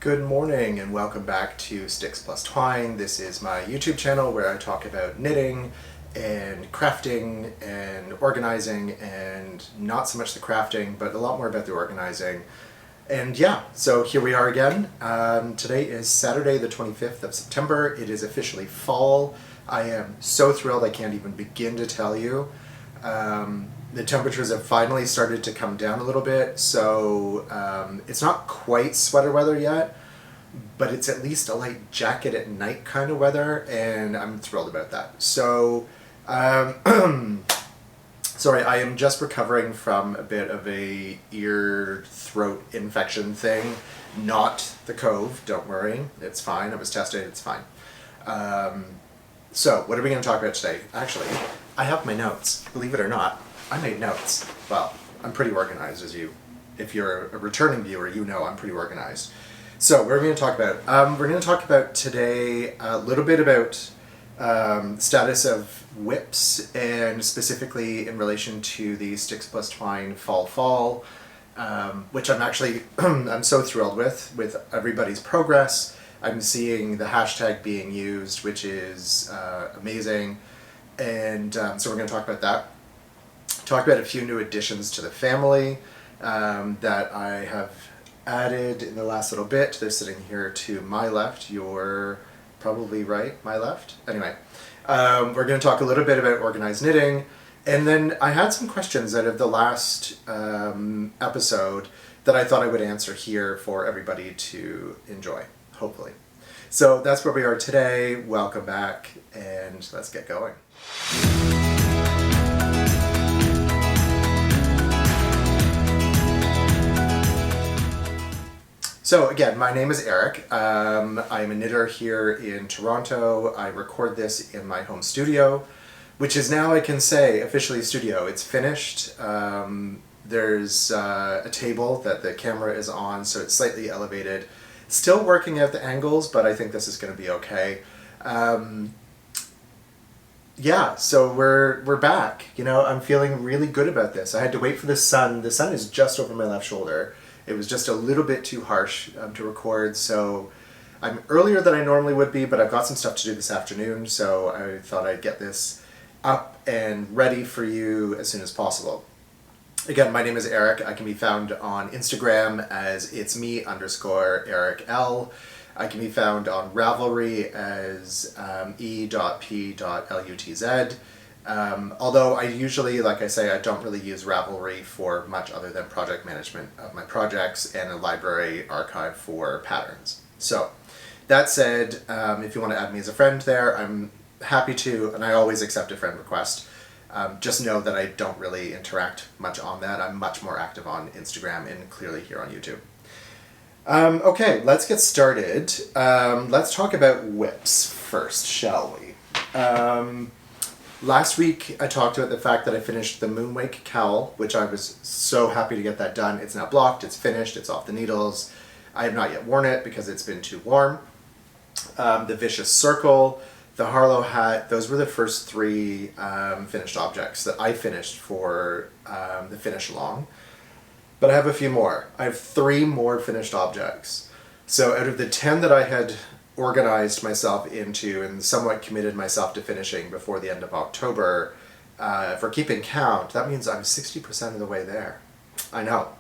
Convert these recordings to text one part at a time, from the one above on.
Good morning and welcome back to Sticks Plus Twine. This is my YouTube channel where I talk about knitting and crafting and organizing, and not so much the crafting but a lot more about the organizing. And yeah, so here we are again. Today is Saturday the 25th of September. It is officially fall. I am so thrilled I can't even begin to tell you. The temperatures have finally started to come down a little bit, so it's not quite sweater weather yet, but it's at least a light jacket at night kind of weather, and I'm thrilled about that. So, sorry, I am just recovering from a bit of a ear-throat infection thing. Not the cove, don't worry, it's fine. I was tested, it's fine. So, what are we going to talk about today? Actually, I have my notes, believe it or not. I made notes. Well, I'm pretty organized, if you're a returning viewer, you know I'm pretty organized. So, what are we going to talk about? We're going to talk about today a little bit about status of whips, and specifically in relation to the Sticks Plus Twine Fall, which I'm actually, I'm so thrilled with everybody's progress. I'm seeing the hashtag being used, which is amazing, and so we're going to talk about that. Talk about a few new additions to the family that I have added in the last little bit. They're sitting here to my left. You're probably right, my left. Anyway, we're going to talk a little bit about organized knitting, and then I had some questions out of the last episode that I thought I would answer here for everybody to enjoy, hopefully. So that's where we are today. Welcome back, and let's get going. So again, my name is Eric. I'm a knitter here in Toronto. I record this in my home studio, which is now, I can say, officially a studio. It's finished. There's a table that the camera is on, so it's slightly elevated. Still working out the angles, but I think this is going to be okay. Yeah, so we're back. You know, I'm feeling really good about this. I had to wait for the sun. The sun is just over my left shoulder. It was just a little bit too harsh to record, so I'm earlier than I normally would be, but I've got some stuff to do this afternoon, so I thought I'd get this up and ready for you as soon as possible. Again, my name is Eric. I can be found on Instagram as itsme_EricL. I can be found on Ravelry as e.p.lutz. Although I usually, like I say, I don't really use Ravelry for much other than project management of my projects and a library archive for patterns. So, that said, if you want to add me as a friend there, I'm happy to, and I always accept a friend request. Just know that I don't really interact much on that. I'm much more active on Instagram and clearly here on YouTube. Okay, let's get started. Let's talk about whips first, shall we? Last week I talked about the fact that I finished the Moonwake cowl, which I was so happy to get that done. It's now blocked, it's finished, it's off the needles. I have not yet worn it because it's been too warm. The Vicious Circle, the Harlow hat, those were the first three finished objects that I finished for the finish along. But I have a few more. I have 3 more finished objects. So out of the 10 that I had organized myself into and somewhat committed myself to finishing before the end of October, for keeping count, that means I'm 60% of the way there. I know.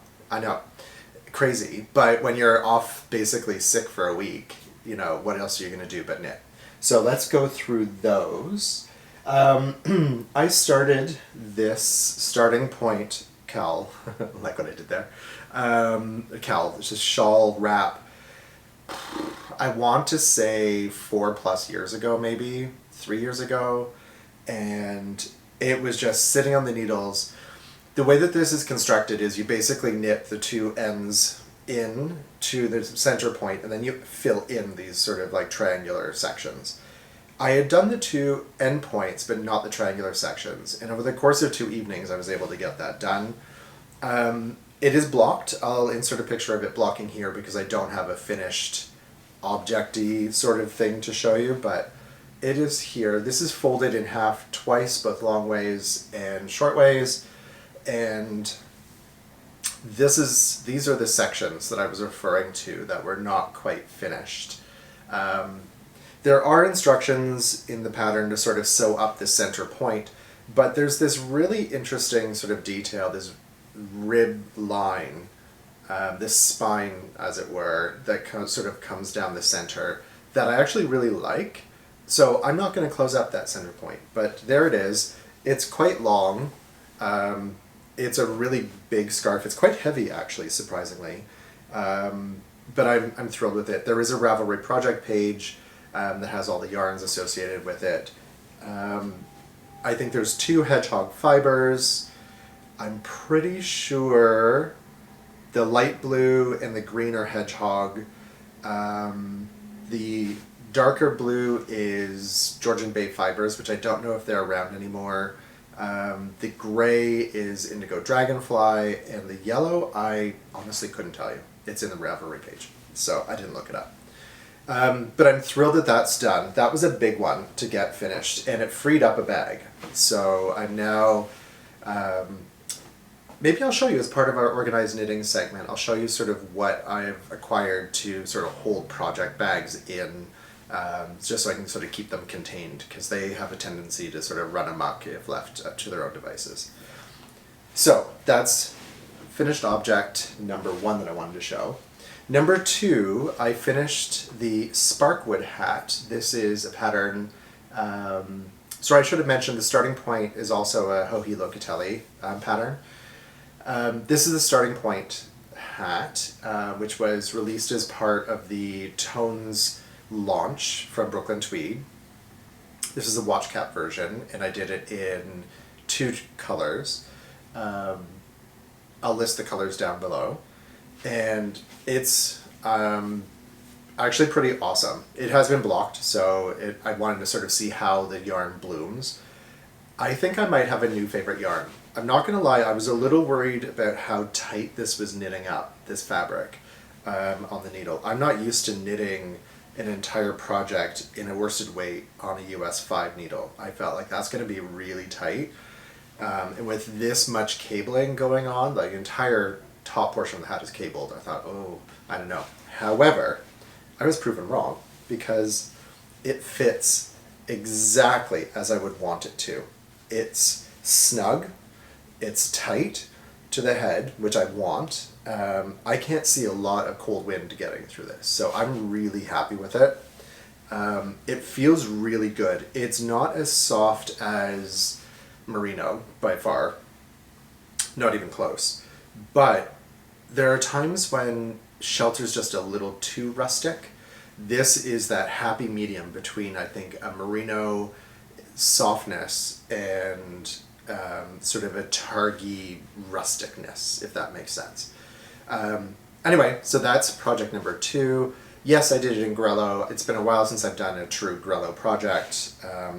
Crazy. But when you're off basically sick for a week, you know, what else are you going to do but knit? So let's go through those. I started this starting point cowl, like what I did there, cowl, it's a shawl wrap, I want to say 4+ years ago, maybe 3 years ago, and it was just sitting on the needles. The way that this is constructed is you basically knit the 2 ends in to the center point, and then you fill in these sort of like triangular sections. I had done the 2 end points, but not the triangular sections, and over the course of 2 evenings I was able to get that done. It is blocked. I'll insert a picture of it blocking here because I don't have a finished object-y sort of thing to show you, but it is here. This is folded in half twice, both long ways and short ways, and these are the sections that I was referring to that were not quite finished. There are instructions in the pattern to sort of sew up the center point, but there's this really interesting sort of detail, this rib line, this spine, as it were, that sort of comes down the center that I actually really like. So I'm not going to close up that center point, but there it is. It's quite long. It's a really big scarf. It's quite heavy, actually, surprisingly. But I'm thrilled with it. There is a Ravelry project page that has all the yarns associated with it. I think there's 2 hedgehog fibers. I'm pretty sure the light blue and the green are hedgehog. The darker blue is Georgian Bay fibers, which I don't know if they're around anymore. The gray is indigo dragonfly, and the yellow I honestly couldn't tell you. It's in the Ravelry page, so I didn't look it up. But I'm thrilled that that's done. That was a big one to get finished, and it freed up a bag. So I'm now, maybe I'll show you as part of our organized knitting segment, I'll show you sort of what I've acquired to sort of hold project bags in, just so I can sort of keep them contained, because they have a tendency to sort of run amok if left up to their own devices. So that's finished object number 1 that I wanted to show. Number 2, I finished the sparkwood hat. This is a pattern, so I should have mentioned the starting point is also a Joji Locatelli pattern. This is the starting point hat, which was released as part of the Tones launch from Brooklyn Tweed. This is the watch cap version, and I did it in 2 colors. I'll list the colors down below. And it's actually pretty awesome. It has been blocked, so I wanted to sort of see how the yarn blooms. I think I might have a new favorite yarn. I'm not going to lie, I was a little worried about how tight this was knitting up, this fabric, on the needle. I'm not used to knitting an entire project in a worsted weight on a US 5 needle. I felt like that's going to be really tight. And with this much cabling going on, the entire top portion of the hat is cabled. I thought, oh, I don't know. However, I was proven wrong, because it fits exactly as I would want it to. It's snug, it's tight to the head, which I want. I can't see a lot of cold wind getting through this, so I'm really happy with it. It feels really good. It's not as soft as merino by far, not even close. But there are times when shelter's just a little too rustic. This is that happy medium between, I think, a merino softness and sort of a targy rusticness, if that makes sense. Anyway, so that's project number 2. Yes, I did it in Grello. It's been a while since I've done a true Grello project.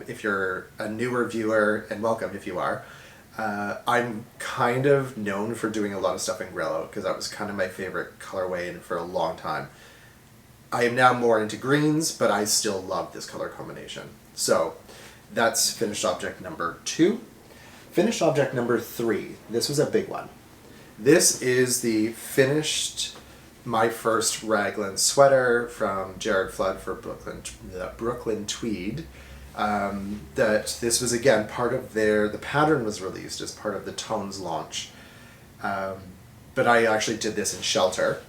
If you're a newer viewer, and welcome if you are, I'm kind of known for doing a lot of stuff in Grello, because that was kind of my favorite colorway and for a long time. I am now more into greens, but I still love this color combination. So that's finished object number 2. Finished object number 3. This was a big one. This is the finished My First Raglan sweater from Jared Flood for Brooklyn Tweed. That this was again part of the pattern was released as part of the Tones launch, but I actually did this in Shelter.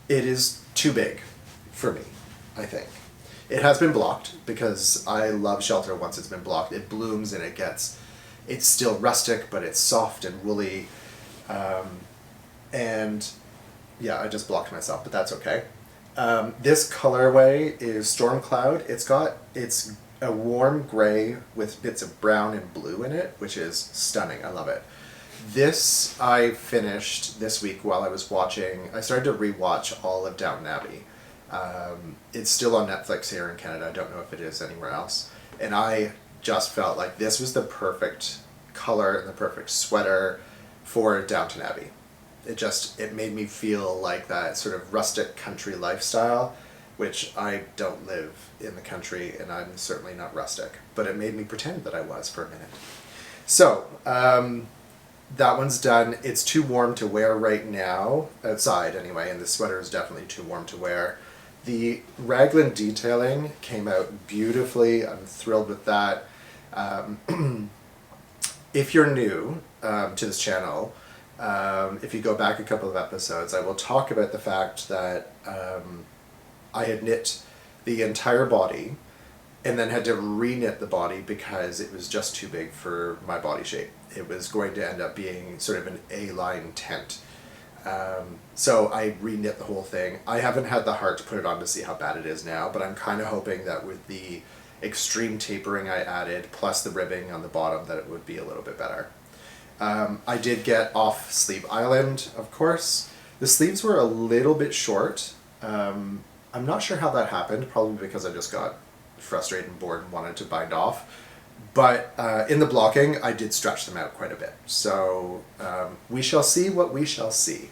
It is too big for me, I think. It has been blocked, because I love Shelter once it's been blocked. It blooms and it's still rustic, but it's soft and woolly, and yeah, I just blocked myself, but that's okay. This colorway is Storm Cloud. It's a warm gray with bits of brown and blue in it, which is stunning. I love it. This I finished this week while I was watching. I started to rewatch all of Downton Abbey. It's still on Netflix here in Canada. I don't know if it is anywhere else. And I just felt like this was the perfect color and the perfect sweater for Downton Abbey. It made me feel like that sort of rustic country lifestyle, which I don't live in the country, and I'm certainly not rustic, but it made me pretend that I was for a minute. So, that one's done. It's too warm to wear right now, outside anyway, and the sweater is definitely too warm to wear. The raglan detailing came out beautifully. I'm thrilled with that. If you're new to this channel, if you go back a couple of episodes, I will talk about the fact that I had knit the entire body and then had to re-knit the body because it was just too big for my body shape. It was going to end up being sort of an A-line tent. So I re-knit the whole thing. I haven't had the heart to put it on to see how bad it is now, but I'm kind of hoping that with the extreme tapering I added, plus the ribbing on the bottom, that it would be a little bit better. I did get off sleeve island, of course. The sleeves were a little bit short. I'm not sure how that happened, probably because I just got frustrated and bored and wanted to bind off. But in the blocking, I did stretch them out quite a bit. So we shall see what we shall see.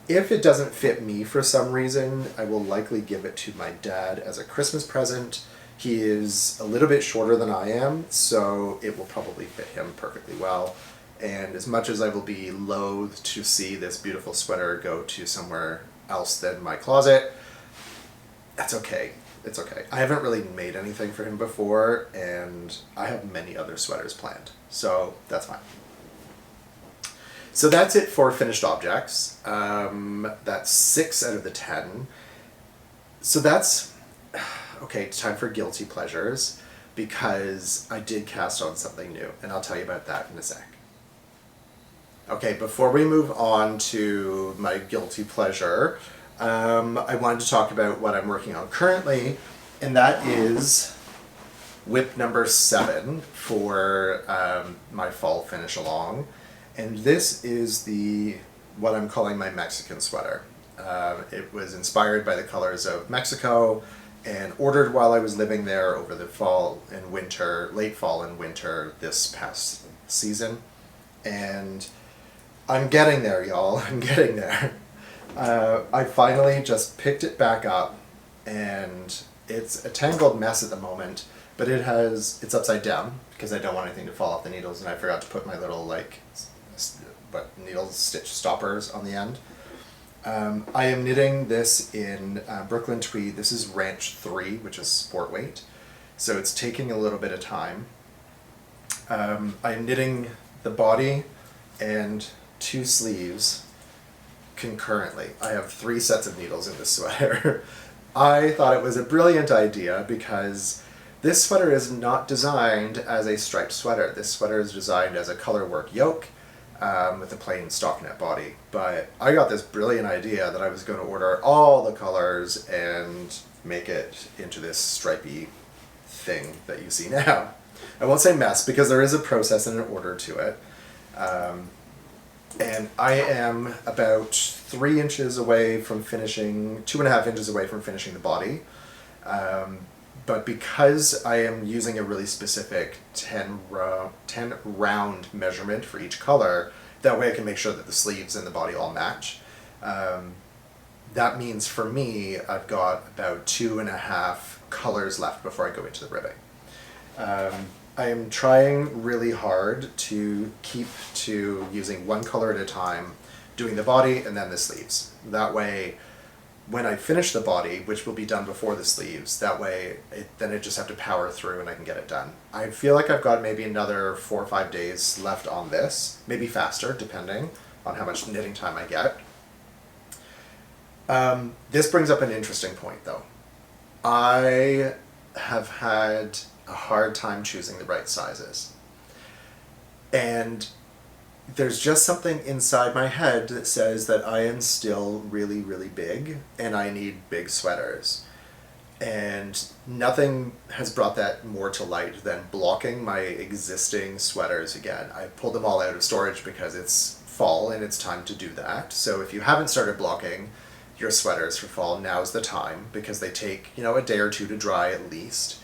If it doesn't fit me for some reason, I will likely give it to my dad as a Christmas present. He is a little bit shorter than I am, so it will probably fit him perfectly well. And as much as I will be loath to see this beautiful sweater go to somewhere else than my closet, that's okay. It's okay. I haven't really made anything for him before, and I have many other sweaters planned, so that's fine. So that's it for finished objects. That's 6 out of the 10. So that's, okay, time for guilty pleasures, because I did cast on something new, and I'll tell you about that in a sec. Okay, before we move on to my guilty pleasure, I wanted to talk about what I'm working on currently, and that is whip number 7 for my fall finish along. And this is what I'm calling my Mexican sweater. It was inspired by the colors of Mexico and ordered while I was living there over the fall and winter, late fall and winter this past season. And I'm getting there, y'all. I'm getting there. I finally just picked it back up, and it's a tangled mess at the moment, but it's upside down because I don't want anything to fall off the needles, and I forgot to put my little needle stitch stoppers on the end. I am knitting this in Brooklyn Tweed. This is Ranch 3, which is sport weight, so it's taking a little bit of time. I'm knitting the body and 2 sleeves concurrently. I have 3 sets of needles in this sweater. I thought it was a brilliant idea because this sweater is not designed as a striped sweater. This sweater is designed as a color work yoke with a plain stockinette body. But I got this brilliant idea that I was going to order all the colors and make it into this stripy thing that you see now. I won't say mess because there is a process and an order to it. And I am about 3 inches away from finishing, 2.5 inches away from finishing the body. But because I am using a really specific 10 round measurement for each color, that way I can make sure that the sleeves and the body all match. That means for me, I've got about 2.5 colors left before I go into the ribbing. I am trying really hard to keep to using 1 color at a time, doing the body and then the sleeves. That way, when I finish the body, which will be done before the sleeves, that way then I just have to power through and I can get it done. I feel like I've got maybe another 4 or 5 days left on this, maybe faster, depending on how much knitting time I get. This brings up an interesting point though. I have had a hard time choosing the right sizes. And there's just something inside my head that says that I am still really, really big and I need big sweaters. And nothing has brought that more to light than blocking my existing sweaters again. I pulled them all out of storage because it's fall and it's time to do that. So if you haven't started blocking your sweaters for fall, now's the time because they take, a day or 2 to dry at least.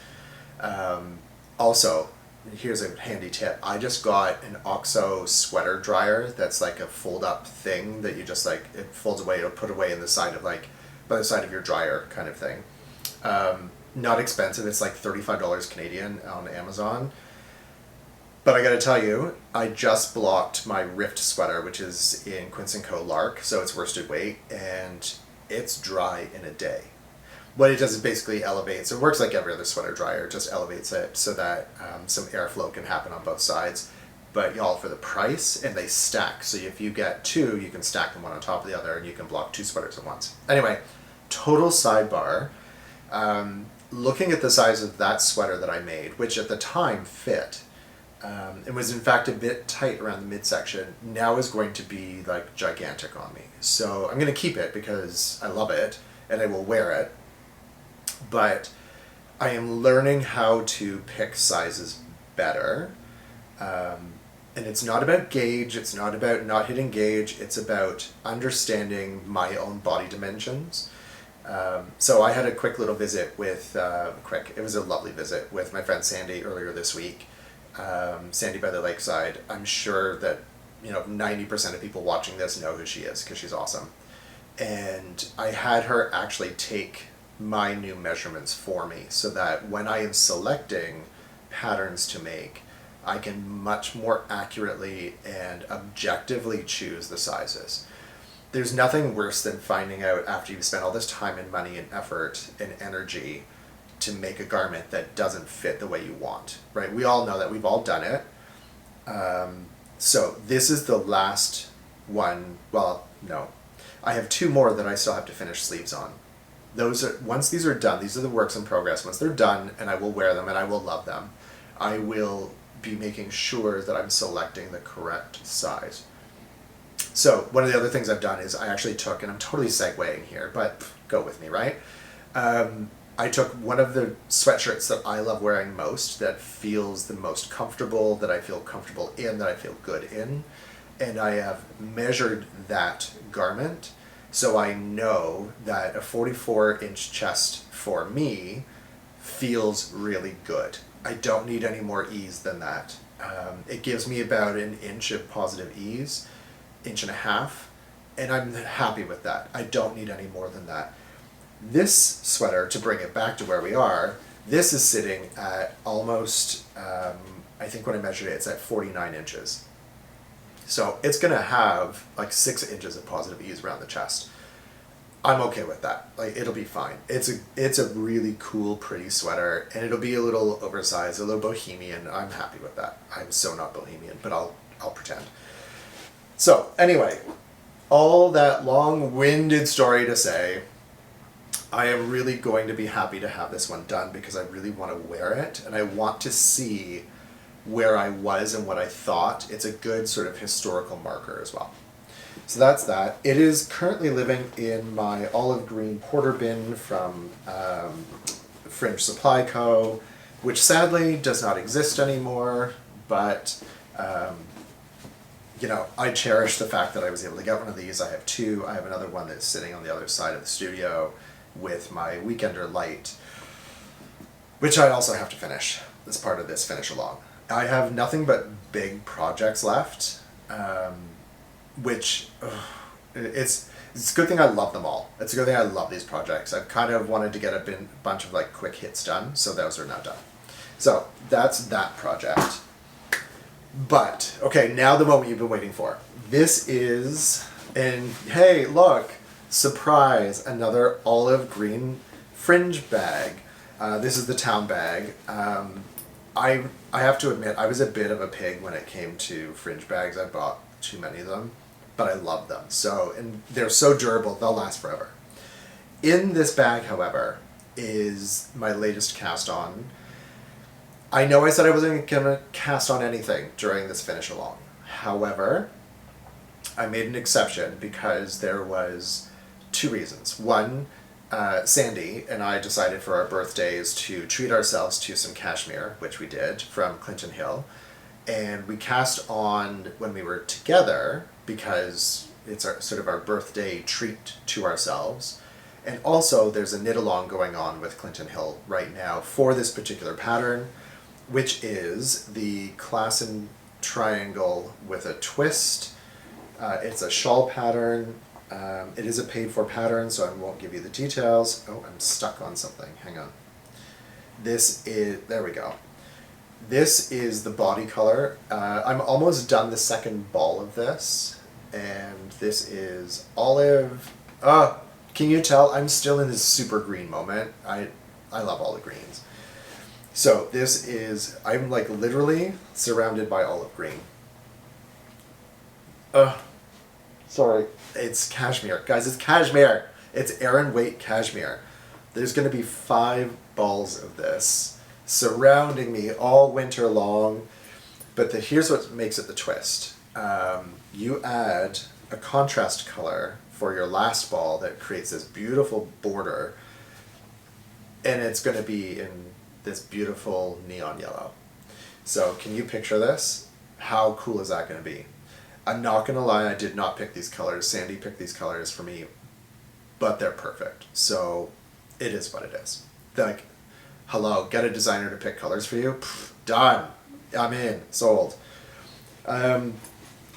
Also, here's a handy tip. I just got an OXO sweater dryer that's like a fold-up thing that you just it folds away, it'll put away in the side of by the side of your dryer kind of thing. Not expensive, it's like $35 Canadian on Amazon. But I gotta tell you, I just blocked my Rift sweater, which is in Quince & Co. Lark, so it's worsted weight, and it's dry in a day. What it does is basically elevates, it works like every other sweater dryer, it just elevates it so that some airflow can happen on both sides. But y'all, for the price, and they stack, so if you get two, you can stack them one on top of the other, and you can block two sweaters at once. Anyway, total sidebar, looking at the size of that sweater that I made, which at the time fit, it was in fact a bit tight around the midsection, now is going to be like gigantic on me. So I'm going to keep it because I love it and I will wear it. But I am learning how to pick sizes better. And it's not about gauge, it's not about not hitting gauge, it's about understanding my own body dimensions. So I had a quick little visit with, it was a lovely visit with my friend Sandy earlier this week. Sandy by the Lakeside. I'm sure that 90% of people watching this know who she is because she's awesome. And I had her actually take my new measurements for me so that when I am selecting patterns to make, I can much more accurately and objectively choose the sizes. There's nothing worse than finding out after you've spent all this time and money and effort and energy to make a garment that doesn't fit the way you want, right? We all know that, we've all done it. So this is the last one. Well, no, I have two more that I still have to finish sleeves on. Those are, once these are done, these are the works in progress. Once they're done, and I will wear them and I will love them, I will be making sure that I'm selecting the correct size. So one of the other things I've done is I actually took, and I'm totally segueing here, but go with me, right? I took one of the sweatshirts that I love wearing most, that feels the most comfortable, that I feel comfortable in, that I feel good in, and I have measured that garment so I know that a 44-inch chest for me feels really good. I don't need any more ease than that. It gives me about an inch of positive ease, inch and a half, and I'm happy with that. I don't need any more than that. This sweater, to bring it back to where we are, this is sitting at almost, I think when I measured it, it's at 49 inches. So it's gonna have like 6 inches of positive ease around the chest. I'm okay with that. Like, it'll be fine. It's a really cool, pretty sweater, and it'll be a little oversized, a little bohemian. I'm happy with that. I'm so not bohemian, but I'll pretend. So anyway, all that long-winded story to say, I am really going to be happy to have this one done because I really want to wear it, and I want to see where I was and what I thought. It's a good sort of historical marker as well. So that's that. It is currently living in my olive green porter bin from Fringe Supply Co., which sadly does not exist anymore, but I cherish the fact that I was able to get one of these. I have two. I have another one that's sitting on the other side of the studio with my Weekender light, which I also have to finish as part of this finish along. I have nothing but big projects left, which it's a good thing I love them all. It's a good thing I love these projects. I've kind of wanted to get a bunch of like quick hits done, so those are now done. So that's that project. But, okay, now the moment you've been waiting for. This is, and hey, look, surprise, another olive green fringe bag. This is the town bag. I have to admit, I was a bit of a pig when it came to fringe bags. I bought too many of them, but I love them. So, and they're so durable, they'll last forever. In this bag, however, is my latest cast on. I know I said I wasn't going to cast on anything during this finish along. However, I made an exception because there was two reasons. One, Sandy and I decided for our birthdays to treat ourselves to some cashmere, which we did, from Clinton Hill. And we cast on when we were together because it's sort of our birthday treat to ourselves. And also there's a knit along going on with Clinton Hill right now for this particular pattern, which is the Klassen triangle with a twist. It's a shawl pattern. It is a paid for pattern, so I won't give you the details. Oh, I'm stuck on something. Hang on. This is, there we go. This is the body color. I'm almost done the second ball of this, and this is olive. Can you tell I'm still in this super green moment? I love all the greens. So this is, I'm like literally surrounded by olive green. Sorry. It's cashmere. Guys, it's cashmere. It's Aran weight cashmere. There's going to be 5 balls of this surrounding me all winter long. But here's what makes it the twist. You add a contrast color for your last ball that creates this beautiful border. And it's going to be in this beautiful neon yellow. So can you picture this? How cool is that going to be? I'm not going to lie, I did not pick these colors. Sandy picked these colors for me, but they're perfect. So it is what it is. Like, hello, get a designer to pick colors for you? Pfft, done. I'm in. Sold. I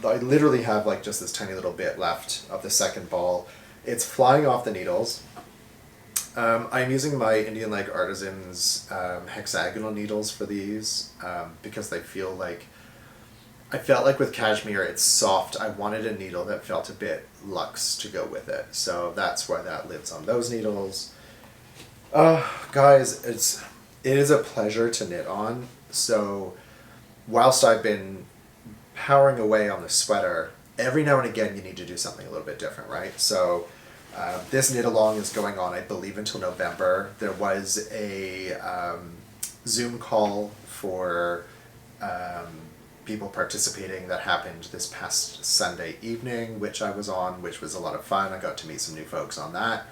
literally have like just this tiny little bit left of the second ball. It's flying off the needles. I'm using my Indian Leg Artisans hexagonal needles for these because they feel like, I felt like with cashmere it's soft. I wanted a needle that felt a bit luxe to go with it. So that's why that lives on those needles. Guys, it is a pleasure to knit on. So whilst I've been powering away on the sweater, every now and again you need to do something a little bit different, right? So this knit along is going on, I believe, until November. There was a Zoom call for people participating that happened this past Sunday evening, which I was on, which was a lot of fun. I got to meet some new folks on that.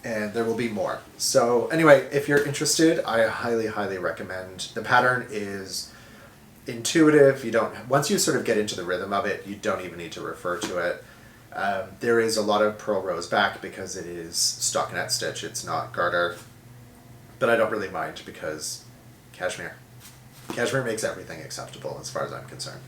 And there will be more. So anyway, if you're interested, I highly, highly recommend. The pattern is intuitive. Once you sort of get into the rhythm of it, you don't even need to refer to it. There is a lot of purl rows back because it is stockinette stitch, it's not garter. But I don't really mind because cashmere. Cashmere makes everything acceptable as far as I'm concerned.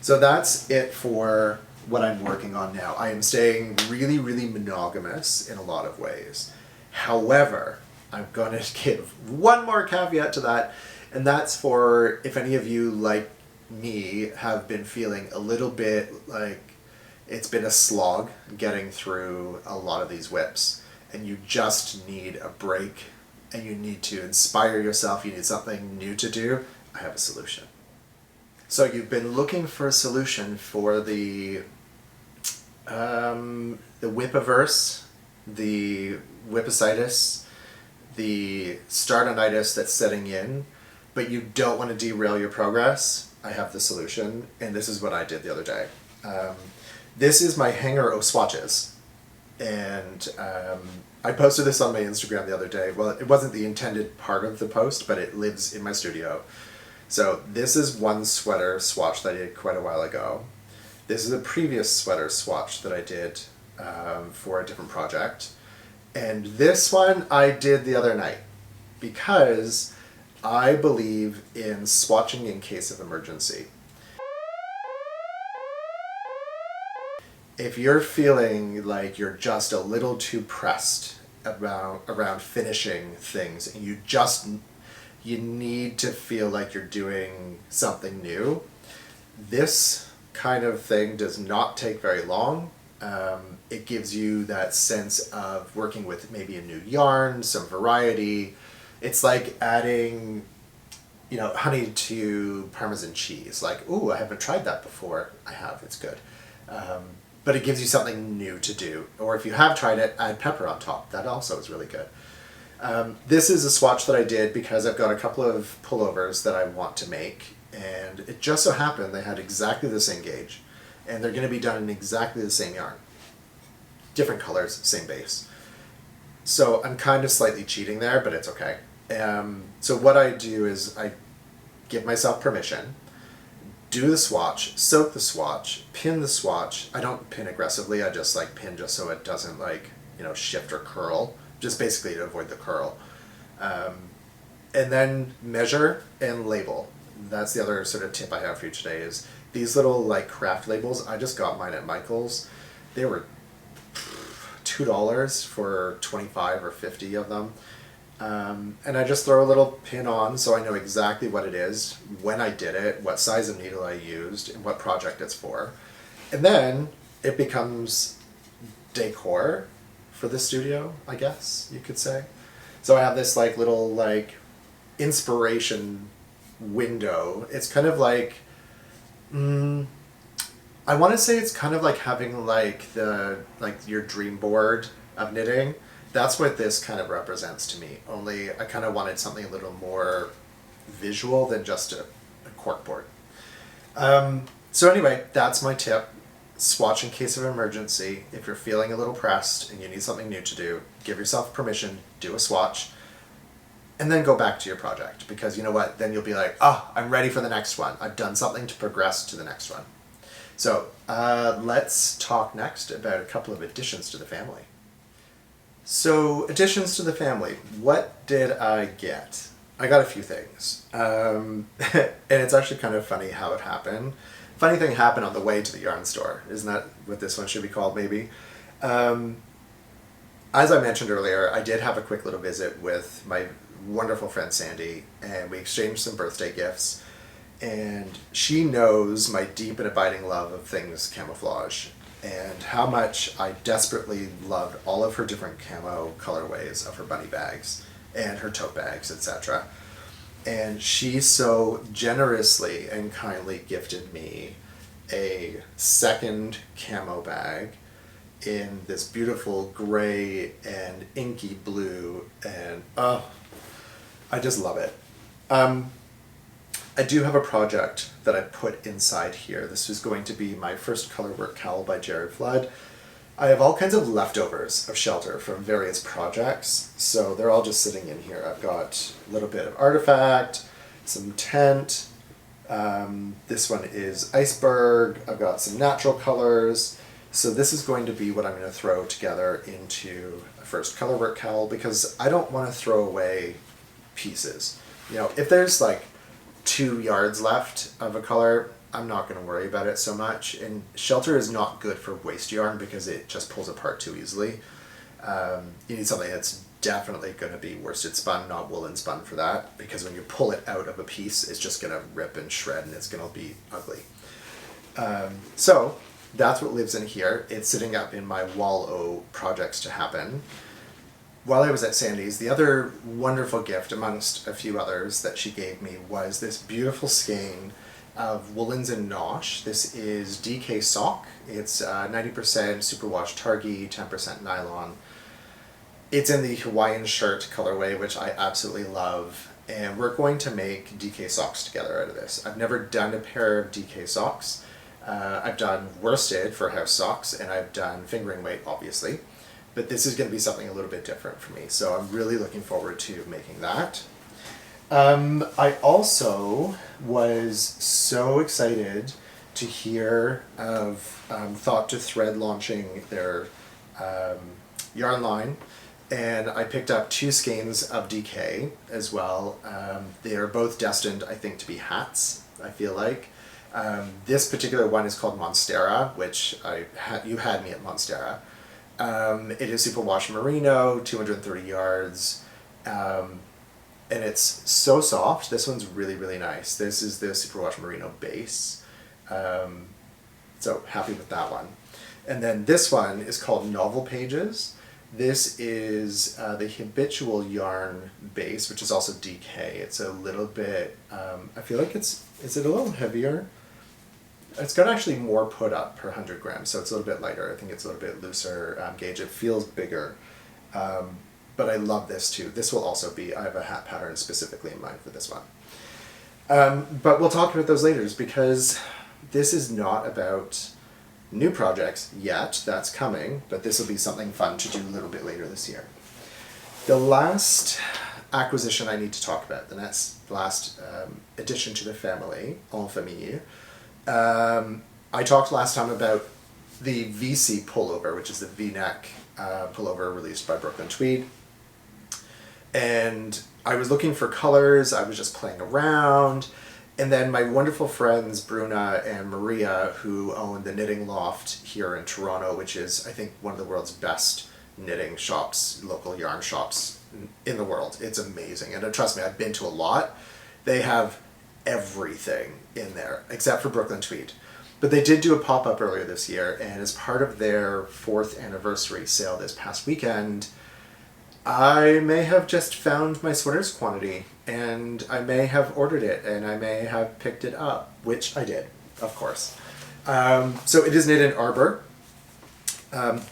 So that's it for what I'm working on now. I am staying really, really monogamous in a lot of ways. However, I'm going to give one more caveat to that, and that's for if any of you, like me, have been feeling a little bit like it's been a slog getting through a lot of these whips, and you just need a break, and you need to inspire yourself, you need something new to do. I have a solution. So you've been looking for a solution for the whipiverse, the whipicitis, the startonitis that's setting in, but you don't want to derail your progress. I have the solution, and this is what I did the other day. This is my hanger of swatches, and I posted this on my Instagram the other day. Well, it wasn't the intended part of the post, but it lives in my studio. So this is one sweater swatch that I did quite a while ago. This is a previous sweater swatch that I did for a different project. And this one I did the other night because I believe in swatching in case of emergency. If you're feeling like you're just a little too pressed around finishing things, and you need to feel like you're doing something new, this kind of thing does not take very long. It gives you that sense of working with maybe a new yarn, some variety. It's like adding, honey to Parmesan cheese. Like, ooh, I haven't tried that before. I have, it's good. But it gives you something new to do. Or if you have tried it, add pepper on top. That also is really good. This is a swatch that I did because I've got a couple of pullovers that I want to make, and it just so happened they had exactly the same gauge, and they're going to be done in exactly the same yarn. Different colors, same base. So I'm kind of slightly cheating there, but it's okay. So what I do is I give myself permission, do the swatch, soak the swatch, pin the swatch. I don't pin aggressively, I just pin just so it doesn't shift or curl, just basically to avoid the curl. And then measure and label. That's the other sort of tip I have for you today is these little craft labels. I just got mine at Michael's. They were $2 for 25 or 50 of them. And I just throw a little pin on so I know exactly what it is, when I did it, what size of needle I used, and what project it's for. And then it becomes decor for the studio, I guess you could say. So I have this like little like inspiration window. It's kind of like, I want to say it's kind of like having like your dream board of knitting. That's what this kind of represents to me. Only I kind of wanted something a little more visual than just a corkboard. So anyway, that's my tip. Swatch in case of emergency. If you're feeling a little pressed and you need something new to do, give yourself permission, do a swatch, and then go back to your project. Because you know what? Then you'll be like, oh, I'm ready for the next one. I've done something to progress to the next one. So let's talk next about a couple of additions to the family. So additions to the family, what did I get? I got a few things. And it's actually kind of funny how it happened. Funny thing happened on the way to the yarn store. Isn't that what this one should be called, maybe? As I mentioned earlier, I did have a quick little visit with my wonderful friend Sandy, and we exchanged some birthday gifts. And she knows my deep and abiding love of things camouflage, and how much I desperately loved all of her different camo colorways of her bunny bags and her tote bags, etc. And she so generously and kindly gifted me a second camo bag in this beautiful gray and inky blue, and oh, I just love it. I do have a project that I put inside here. This is going to be my first colorwork cowl by Jared Flood. I have all kinds of leftovers of shelter from various projects, so they're all just sitting in here. I've got a little bit of artifact, some tent, this one is iceberg, I've got some natural colors. So this is going to be what I'm going to throw together into a first colorwork cowl, because I don't want to throw away pieces. You know, if there's like 2 yards left of a color, I'm not going to worry about it so much. And shelter is not good for waste yarn because it just pulls apart too easily. You need something that's definitely going to be worsted spun, not woolen spun for that, because when you pull it out of a piece, it's just going to rip and shred and it's going to be ugly. So that's what lives in here. It's sitting up in my wall o projects to happen. While I was at Sandy's, the other wonderful gift amongst a few others that she gave me was this beautiful skein of woolens and nosh. This is DK sock. It's 90% superwash targi, 10% nylon. It's in the Hawaiian shirt colorway, which I absolutely love. And we're going to make DK socks together out of this. I've never done a pair of DK socks. I've done worsted for house socks, and I've done fingering weight, obviously. But this is going to be something a little bit different for me, so I'm really looking forward to making that. I also was so excited to hear of Thought to Thread launching their yarn line, and I picked up 2 skeins of DK as well. They are both destined, I think, to be hats, I feel like. This particular one is called Monstera, which you had me at Monstera. It is superwash merino, 230 yards, and it's so soft. This one's really, really nice. This is the superwash merino base, so happy with that one. And then this one is called Novel Pages. This is the habitual yarn base, which is also DK. It's a little bit, I feel like is it a little heavier? It's got actually more put up per 100 grams, so it's a little bit lighter. I think it's a little bit looser gauge. It feels bigger, but I love this too. This will also be, I have a hat pattern specifically in mind for this one. But we'll talk about those later, because this is not about new projects yet. That's coming, but this will be something fun to do a little bit later this year. The last acquisition I need to talk about, the last addition to the family, en famille. I talked last time about the VC pullover, which is the V-neck pullover released by Brooklyn Tweed. And I was looking for colors, I was just playing around, and then my wonderful friends Bruna and Maria, who own the Knitting Loft here in Toronto, which is, I think, one of the world's best knitting shops, local yarn shops in the world. It's amazing. And trust me, I've been to a lot. They have everything in there except for Brooklyn Tweed. But they did do a pop-up earlier this year, and as part of their 4th anniversary sale this past weekend, I may have just found my sweaters quantity, and I may have ordered it, and I may have picked it up, which I did, of course. So it is knit in Arbor.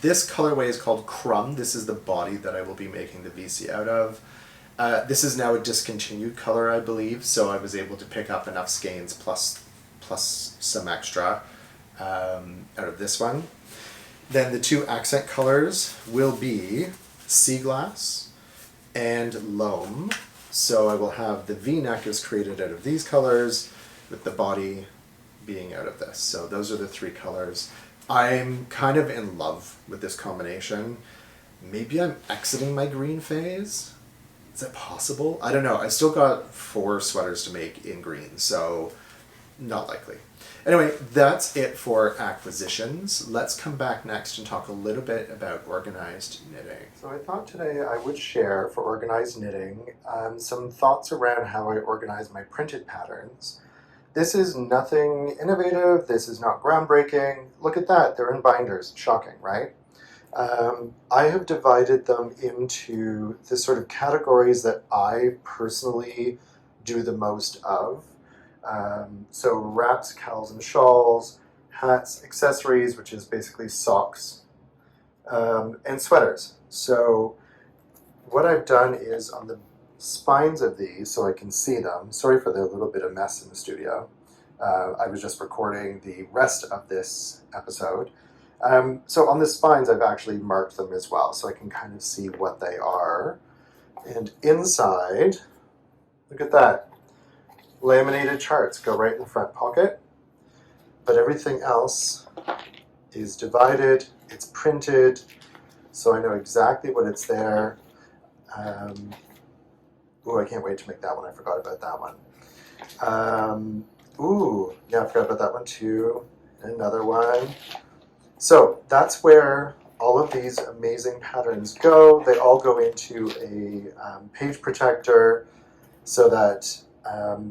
This colorway is called Crumb. This is the body that I will be making the VC out of. This is now a discontinued color, I believe, so I was able to pick up enough skeins plus some extra out of this one. Then the 2 accent colors will be Sea Glass and Loam. So I will have the V-neck is created out of these colors with the body being out of this. So those are the 3 colors. I'm kind of in love with this combination. Maybe I'm exiting my green phase. Is that possible? I don't know. I still got 4 sweaters to make in green, so not likely. Anyway, that's it for acquisitions. Let's come back next and talk a little bit about organized knitting. So I thought today I would share for organized knitting some thoughts around how I organize my printed patterns. This is nothing innovative. This is not groundbreaking. Look at that. They're in binders. Shocking, right? I have divided them into the sort of categories that I personally do the most of. So wraps, cowls, and shawls, hats, accessories, which is basically socks, and sweaters. So what I've done is on the spines of these, so I can see them, sorry for the little bit of mess in the studio, I was just recording the rest of this episode. So on the spines I've actually marked them as well, so I can kind of see what they are. And inside, look at that. Laminated charts go right in the front pocket, but everything else is divided, it's printed, so I know exactly what it's there. Ooh, I can't wait to make that one. I forgot about that one. Ooh, yeah, I forgot about that one too. Another one. So that's where all of these amazing patterns go. They all go into a page protector so that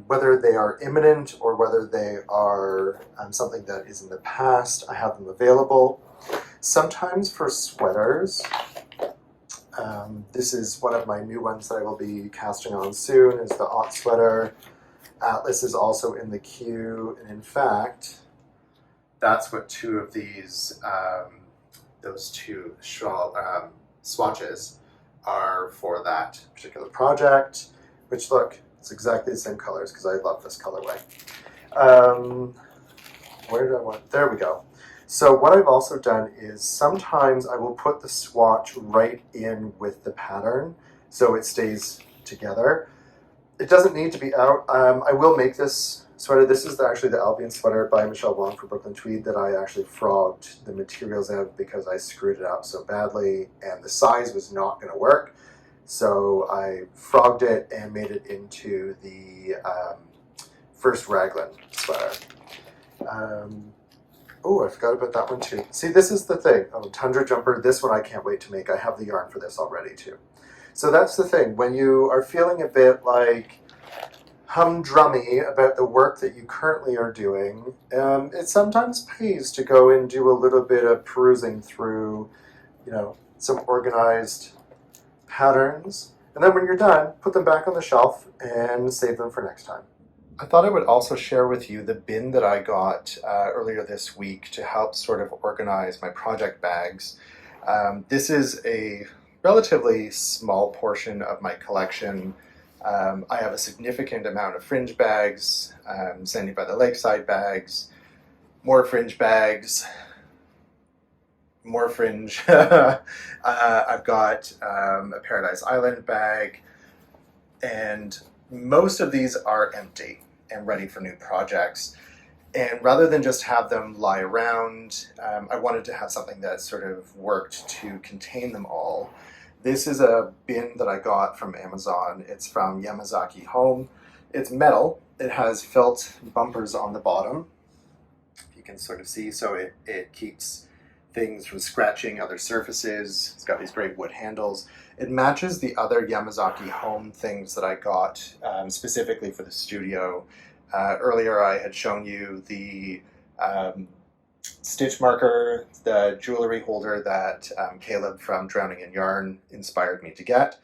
whether they are imminent or whether they are something that is in the past, I have them available. Sometimes for sweaters, this is one of my new ones that I will be casting on soon, is the Ott sweater. Atlas is also in the queue, and in fact, that's what 2 of these, those 2 shawl, swatches are for that particular project, which look, it's exactly the same colors because I love this colorway. Where did I want? There we go. So what I've also done is sometimes I will put the swatch right in with the pattern so it stays together. It doesn't need to be out. I will make this sweater. This is actually the Albion sweater by Michelle Wong for Brooklyn Tweed that I actually frogged the materials out because I screwed it up so badly and the size was not going to work. So I frogged it and made it into the first raglan sweater. Oh, I forgot about that one too. See, this is the thing. Oh, Tundra Jumper, this one I can't wait to make. I have the yarn for this already too. So that's the thing. When you are feeling a bit like humdrummy about the work that you currently are doing, it sometimes pays to go and do a little bit of perusing through, some organized patterns, and then when you're done, put them back on the shelf and save them for next time. I thought I would also share with you the bin that I got earlier this week to help sort of organize my project bags. This is a relatively small portion of my collection. I have a significant amount of fringe bags, Sandy by the Lakeside bags, more fringe bags, more fringe. I've got a Paradise Island bag, and most of these are empty and ready for new projects. And rather than just have them lie around, I wanted to have something that sort of worked to contain them all. This is a bin that I got from Amazon. It's from Yamazaki Home. It's metal. It has felt bumpers on the bottom. You can sort of see, so it keeps things from scratching other surfaces. It's got these great wood handles. It matches the other Yamazaki home things that I got specifically for the studio. Earlier I had shown you the stitch marker, the jewelry holder that Caleb from Drowning in Yarn inspired me to get.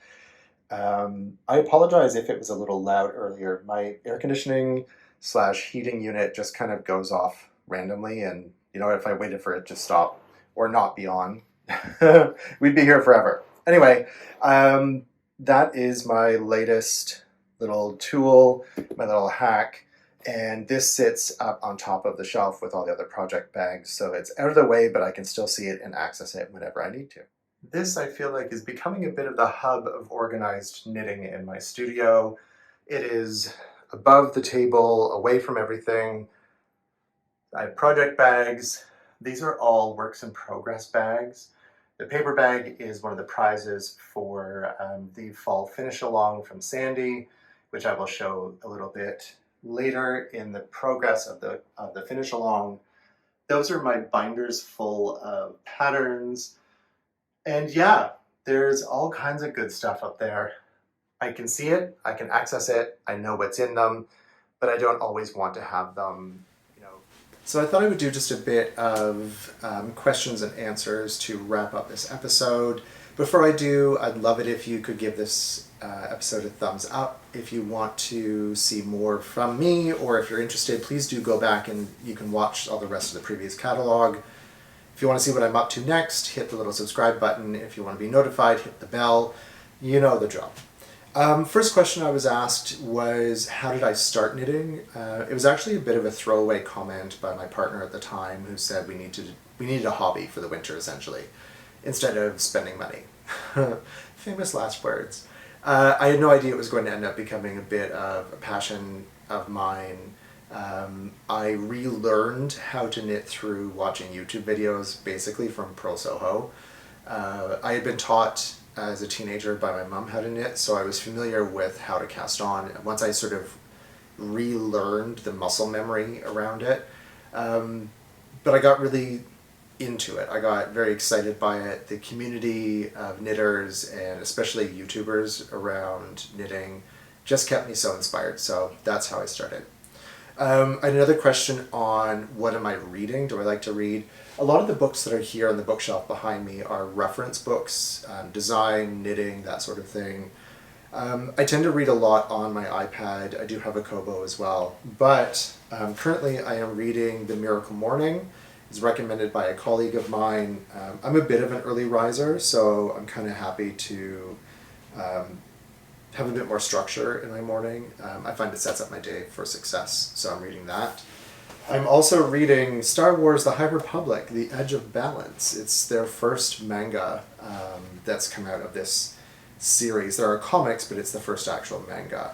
I apologize if it was a little loud earlier. My air conditioning / heating unit just kind of goes off randomly, and you know, if I waited for it to stop or not be on, we'd be here forever. Anyway, that is my latest little tool, my little hack, and this sits up on top of the shelf with all the other project bags, so it's out of the way, but I can still see it and access it whenever I need to. This, I feel like, is becoming a bit of the hub of organized knitting in my studio. It is above the table, away from everything. I have project bags. These are all works in progress bags. The paper bag is one of the prizes for the fall finish along from Sandy, which I will show a little bit later in the progress of the finish along. Those are my binders full of patterns. And yeah, there's all kinds of good stuff up there. I can see it, I can access it, I know what's in them, but I don't always want to have them, you know. So I thought I would do just a bit of questions and answers to wrap up this episode. Before I do, I'd love it if you could give this episode a thumbs up. If you want to see more from me, or if you're interested, please do go back and you can watch all the rest of the previous catalog. If you want to see what I'm up to next, hit the little subscribe button. If you want to be notified, hit the bell. You know the drill. First question I was asked was, how did I start knitting? It was actually a bit of a throwaway comment by my partner at the time, who said we needed a hobby for the winter, essentially, instead of spending money. Famous last words. I had no idea it was going to end up becoming a bit of a passion of mine. I relearned how to knit through watching YouTube videos, basically from Pro Soho. I had been taught as a teenager by my mom how to knit, so I was familiar with how to cast on. Once I sort of relearned the muscle memory around it, but I got really into it. I got very excited by it. The community of knitters, and especially YouTubers around knitting, just kept me so inspired, so that's how I started. I had another question on what am I reading? Do I like to read? A lot of the books that are here on the bookshelf behind me are reference books, design, knitting, that sort of thing. I tend to read a lot on my iPad. I do have a Kobo as well, but currently I am reading The Miracle Morning. It's recommended by a colleague of mine. I'm a bit of an early riser, so I'm kind of happy to have a bit more structure in my morning. I find it sets up my day for success, so I'm reading that. I'm also reading Star Wars: The High Republic, The Edge of Balance. It's their first manga that's come out of this series. There are comics, but it's the first actual manga.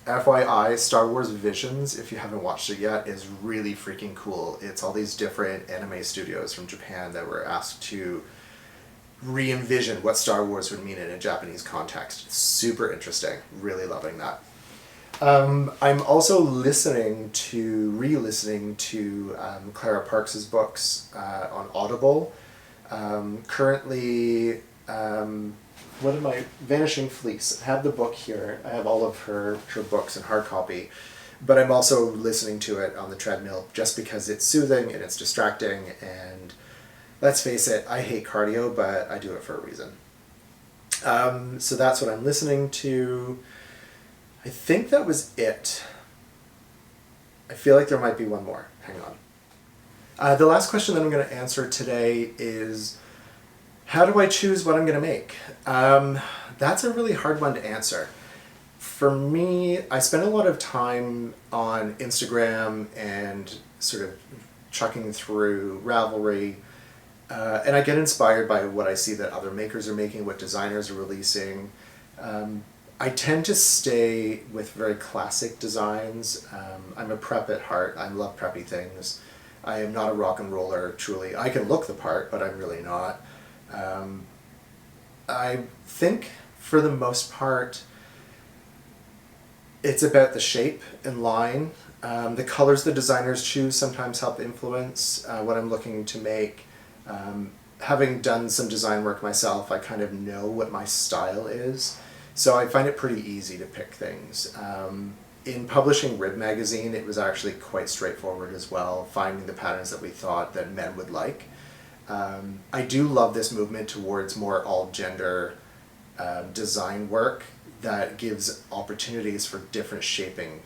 FYI, Star Wars Visions, if you haven't watched it yet, is really freaking cool. It's all these different anime studios from Japan that were asked to re-envision what Star Wars would mean in a Japanese context. It's super interesting. Really loving that. I'm also re-listening to Clara Parks's books on Audible. Currently, Vanishing Fleece. I have the book here. I have all of her books in hard copy, but I'm also listening to it on the treadmill just because it's soothing and it's distracting, and let's face it, I hate cardio, but I do it for a reason. So that's what I'm listening to. I think that was it. I feel like there might be one more. Hang on. The last question that I'm going to answer today is, how do I choose what I'm going to make? That's a really hard one to answer. For me, I spend a lot of time on Instagram and sort of chucking through Ravelry, and I get inspired by what I see that other makers are making, what designers are releasing. I tend to stay with very classic designs. I'm a prep at heart. I love preppy things. I am not a rock and roller, truly. I can look the part, but I'm really not. I think, for the most part, It's about the shape and line. The colors the designers choose sometimes help influence what I'm looking to make. Having done some design work myself, I kind of know what my style is, so I find it pretty easy to pick things. In publishing Rib magazine, it was actually quite straightforward as well, finding the patterns that we thought that men would like. I do love this movement towards more all-gender design work that gives opportunities for different shaping,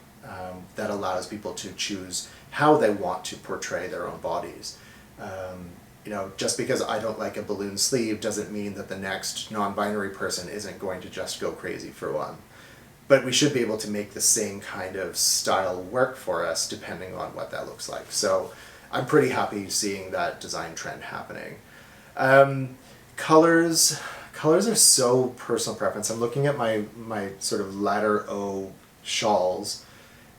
that allows people to choose how they want to portray their own bodies. You know, just because I don't like a balloon sleeve doesn't mean that the next non-binary person isn't going to just go crazy for one. But we should be able to make the same kind of style work for us depending on what that looks like. So I'm pretty happy seeing that design trend happening. Colors are so personal preference. I'm looking at my sort of ladder O shawls,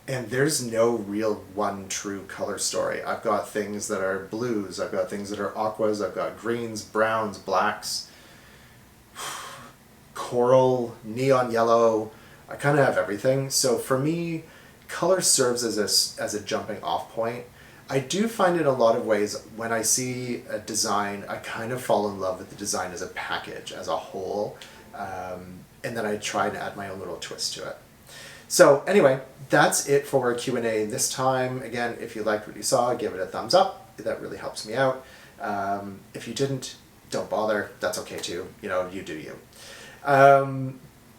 and there's no real one true color story. I've got things that are blues, I've got things that are aquas, I've got greens, browns, blacks, coral, neon yellow. I kind of have everything. So for me, color serves as a jumping off point. I do find in a lot of ways when I see a design, I kind of fall in love with the design as a package, as a whole, and then I try and add my own little twist to it. So anyway, that's it for Q&A this time. Again, if you liked what you saw, give it a thumbs up. That really helps me out. If you didn't, don't bother. That's okay too. You know, you do you.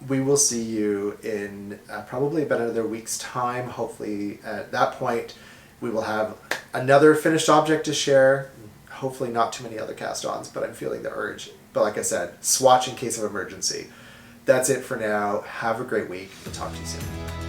We will see you in probably about another week's time. Hopefully at that point we will have another finished object to share. Hopefully not too many other cast-ons, but I'm feeling the urge. But like I said, swatch in case of emergency. That's it for now. Have a great week. Talk to you soon.